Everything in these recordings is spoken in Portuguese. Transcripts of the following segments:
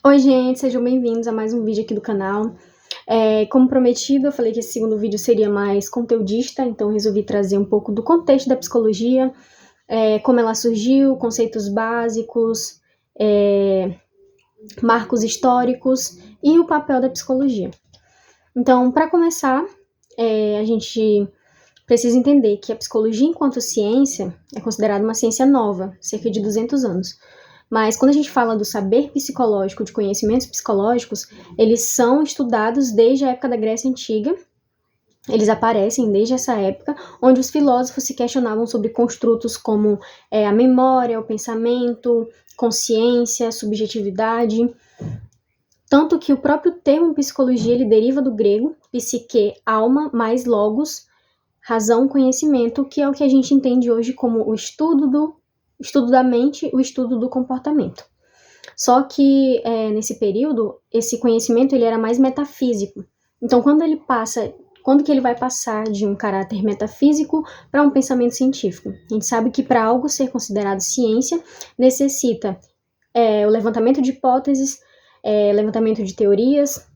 Oi, gente, sejam bem-vindos a mais um vídeo aqui do canal. Como prometido, eu falei que esse segundo vídeo seria mais conteudista, então resolvi trazer um pouco do contexto da psicologia, como ela surgiu, conceitos básicos, marcos históricos e o papel da psicologia. Então, para começar, a gente precisa entender que a psicologia enquanto ciência é considerada uma ciência nova, cerca de 200 anos. Mas quando a gente fala do saber psicológico, de conhecimentos psicológicos, eles são estudados desde a época da Grécia Antiga. Eles aparecem desde essa época, onde os filósofos se questionavam sobre construtos como a memória, o pensamento, consciência, subjetividade. Tanto que o próprio termo psicologia ele deriva do grego, psique, alma, mais logos, razão, conhecimento, que é o que a gente entende hoje como o estudo da mente, o estudo do comportamento. Só que nesse período, esse conhecimento ele era mais metafísico. Então, quando que ele vai passar de um caráter metafísico para um pensamento científico? A gente sabe que para algo ser considerado ciência, necessita o levantamento de hipóteses, levantamento de teorias,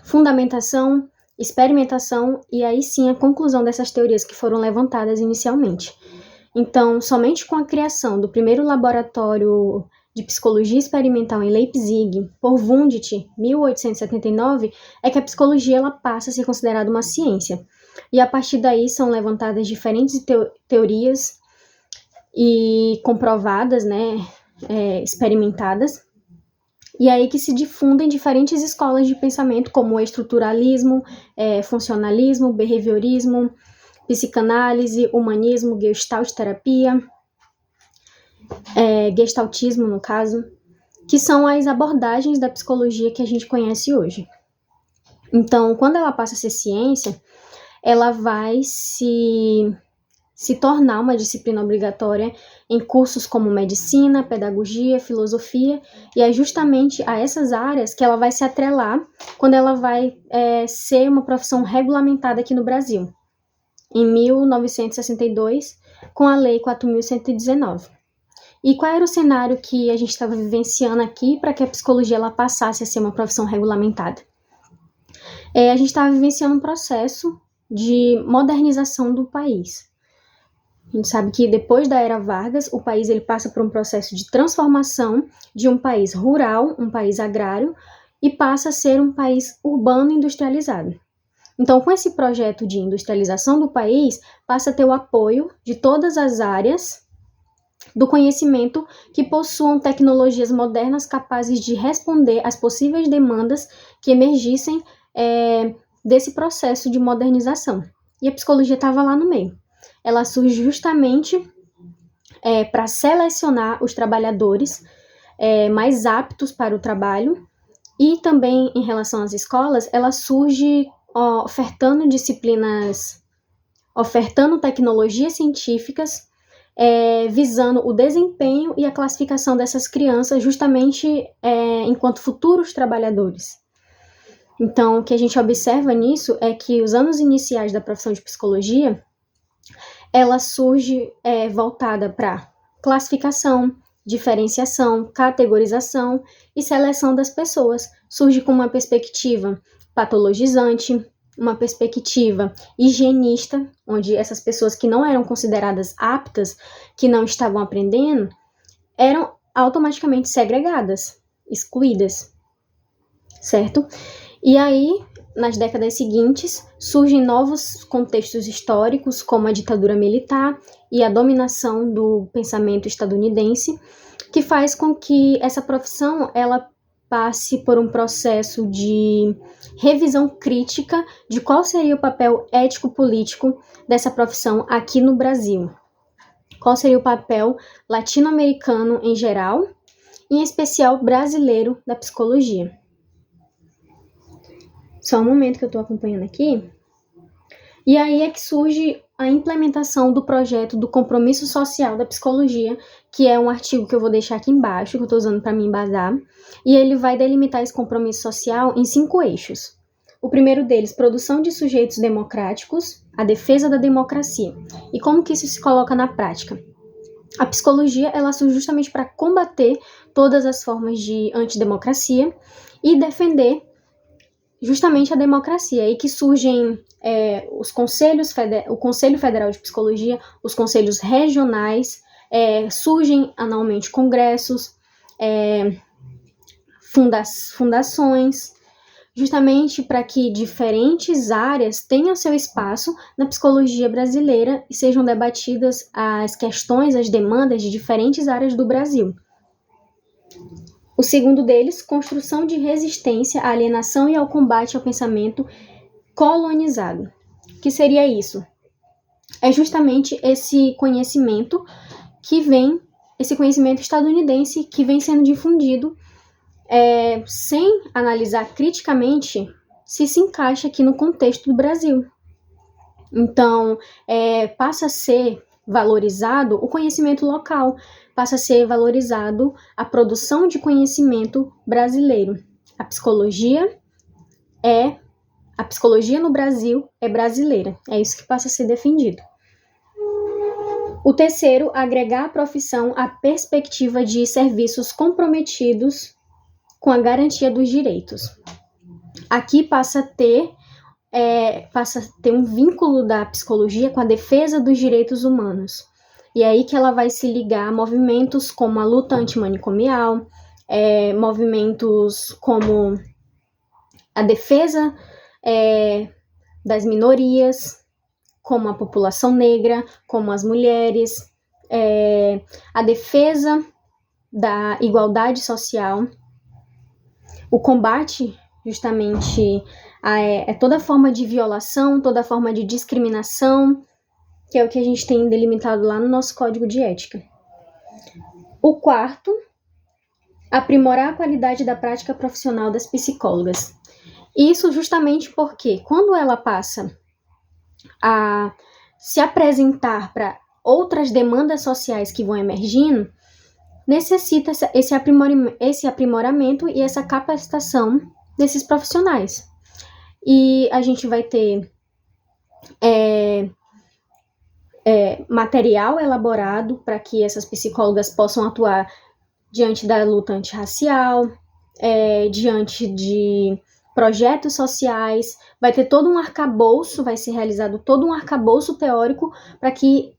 fundamentação, experimentação e aí sim a conclusão dessas teorias que foram levantadas inicialmente. Então, somente com a criação do primeiro laboratório de psicologia experimental em Leipzig, por Wundt, 1879, é que a psicologia ela passa a ser considerada uma ciência. E a partir daí são levantadas diferentes teorias e comprovadas, experimentadas, e aí que se difundem diferentes escolas de pensamento, como o estruturalismo, funcionalismo, behaviorismo, psicanálise, humanismo, gestalt terapia, gestaltismo no caso, que são as abordagens da psicologia que a gente conhece hoje. Então, quando ela passa a ser ciência, ela vai se tornar uma disciplina obrigatória em cursos como medicina, pedagogia, filosofia, e é justamente a essas áreas que ela vai se atrelar quando ela vai ser uma profissão regulamentada aqui no Brasil, em 1962, com a Lei 4.119. E qual era o cenário que a gente estava vivenciando aqui para que a psicologia ela passasse a ser uma profissão regulamentada? A gente estava vivenciando um processo de modernização do país. A gente sabe que depois da Era Vargas, o país ele passa por um processo de transformação de um país rural, um país agrário, e passa a ser um país urbano industrializado. Então, com esse projeto de industrialização do país, passa a ter o apoio de todas as áreas do conhecimento que possuam tecnologias modernas capazes de responder às possíveis demandas que emergissem desse processo de modernização. E a psicologia estava lá no meio. Ela surge justamente para selecionar os trabalhadores mais aptos para o trabalho, e também em relação às escolas, ela surge ofertando disciplinas, ofertando tecnologias científicas, visando o desempenho e a classificação dessas crianças justamente enquanto futuros trabalhadores. Então, o que a gente observa nisso é que os anos iniciais da profissão de psicologia, ela surge voltada para classificação, diferenciação, categorização e seleção das pessoas. Surge com uma perspectiva patologizante, uma perspectiva higienista, onde essas pessoas que não eram consideradas aptas, que não estavam aprendendo, eram automaticamente segregadas, excluídas, certo? E aí, nas décadas seguintes, surgem novos contextos históricos, como a ditadura militar e a dominação do pensamento estadunidense, que faz com que essa profissão ela passe por um processo de revisão crítica de qual seria o papel ético-político dessa profissão aqui no Brasil. Qual seria o papel latino-americano em geral, e em especial brasileiro da psicologia. Só um momento que eu estou acompanhando aqui. E aí é que surge a implementação do projeto do compromisso social da psicologia, que é um artigo que eu vou deixar aqui embaixo, que eu estou usando para me embasar, e ele vai delimitar esse compromisso social em 5 eixos. O primeiro deles, produção de sujeitos democráticos, a defesa da democracia. E como que isso se coloca na prática? A psicologia ela surge justamente para combater todas as formas de antidemocracia e defender justamente a democracia. Aí que surgem o Conselho Federal de Psicologia, os conselhos regionais, surgem anualmente congressos, fundações, justamente para que diferentes áreas tenham seu espaço na psicologia brasileira e sejam debatidas as questões, as demandas de diferentes áreas do Brasil. O segundo deles, construção de resistência à alienação e ao combate ao pensamento colonizado. O que seria isso? É justamente esse conhecimento esse conhecimento estadunidense que vem sendo difundido sem analisar criticamente se encaixa aqui no contexto do Brasil. Então, passa a ser valorizado o conhecimento local, passa a ser valorizado a produção de conhecimento brasileiro. A psicologia no Brasil é brasileira, é isso que passa a ser defendido. O terceiro, agregar à profissão a perspectiva de serviços comprometidos com a garantia dos direitos. Aqui passa a ter um vínculo da psicologia com a defesa dos direitos humanos. E é aí que ela vai se ligar a movimentos como a luta antimanicomial, movimentos como a defesa das minorias, como a população negra, como as mulheres, a defesa da igualdade social, o combate justamente toda forma de violação, toda forma de discriminação, que é o que a gente tem delimitado lá no nosso Código de Ética. O quarto, aprimorar a qualidade da prática profissional das psicólogas. Isso justamente porque quando ela passa a se apresentar para outras demandas sociais que vão emergindo, necessita esse aprimoramento e essa capacitação desses profissionais. E a gente vai ter material elaborado para que essas psicólogas possam atuar diante da luta antirracial, diante de projetos sociais, vai ter todo um arcabouço, vai ser realizado todo um arcabouço teórico para que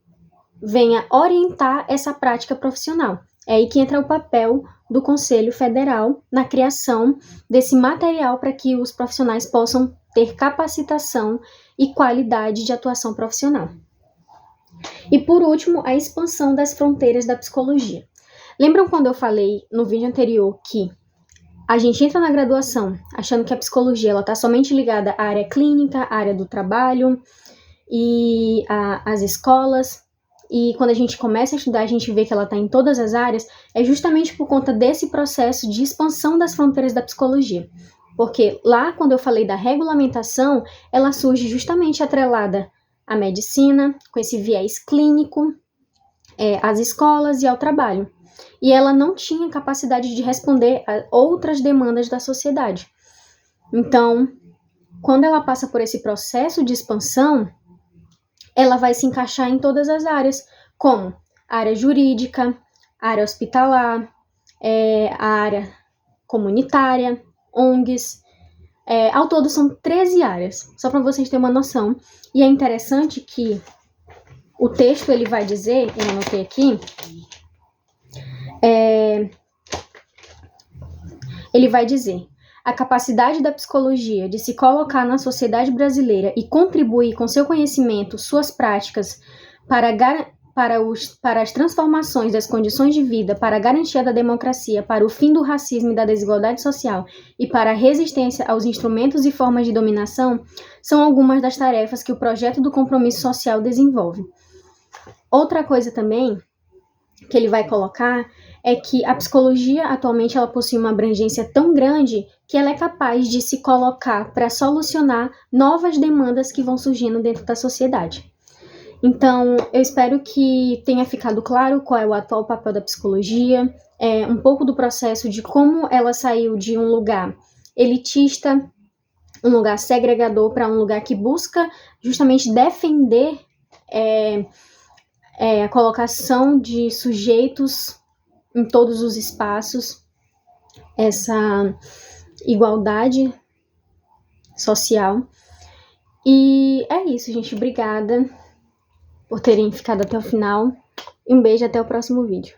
venha orientar essa prática profissional. É aí que entra o papel do Conselho Federal na criação desse material para que os profissionais possam ter capacitação e qualidade de atuação profissional. E por último, a expansão das fronteiras da psicologia. Lembram quando eu falei no vídeo anterior que a gente entra na graduação achando que a psicologia está somente ligada à área clínica, à área do trabalho e às escolas, e quando a gente começa a estudar, a gente vê que ela está em todas as áreas, é justamente por conta desse processo de expansão das fronteiras da psicologia. Porque lá, quando eu falei da regulamentação, ela surge justamente atrelada à medicina, com esse viés clínico, às escolas e ao trabalho. E ela não tinha capacidade de responder a outras demandas da sociedade. Então, quando ela passa por esse processo de expansão, ela vai se encaixar em todas as áreas, como a área jurídica, a área hospitalar, a área comunitária, ONGs. Ao todo são 13 áreas, só para vocês terem uma noção. E é interessante que o texto ele vai dizer, eu anotei aqui, ele vai dizer: a capacidade da psicologia de se colocar na sociedade brasileira e contribuir com seu conhecimento, suas práticas, para as transformações das condições de vida, para a garantia da democracia, para o fim do racismo e da desigualdade social e para a resistência aos instrumentos e formas de dominação, são algumas das tarefas que o projeto do compromisso social desenvolve. Outra coisa também que ele vai colocar é que a psicologia atualmente ela possui uma abrangência tão grande que ela é capaz de se colocar para solucionar novas demandas que vão surgindo dentro da sociedade. Então, eu espero que tenha ficado claro qual é o atual papel da psicologia, um pouco do processo de como ela saiu de um lugar elitista, um lugar segregador, para um lugar que busca justamente defender a colocação de sujeitos em todos os espaços, essa igualdade social. E é isso, gente. Obrigada por terem ficado até o final. Um beijo, até o próximo vídeo.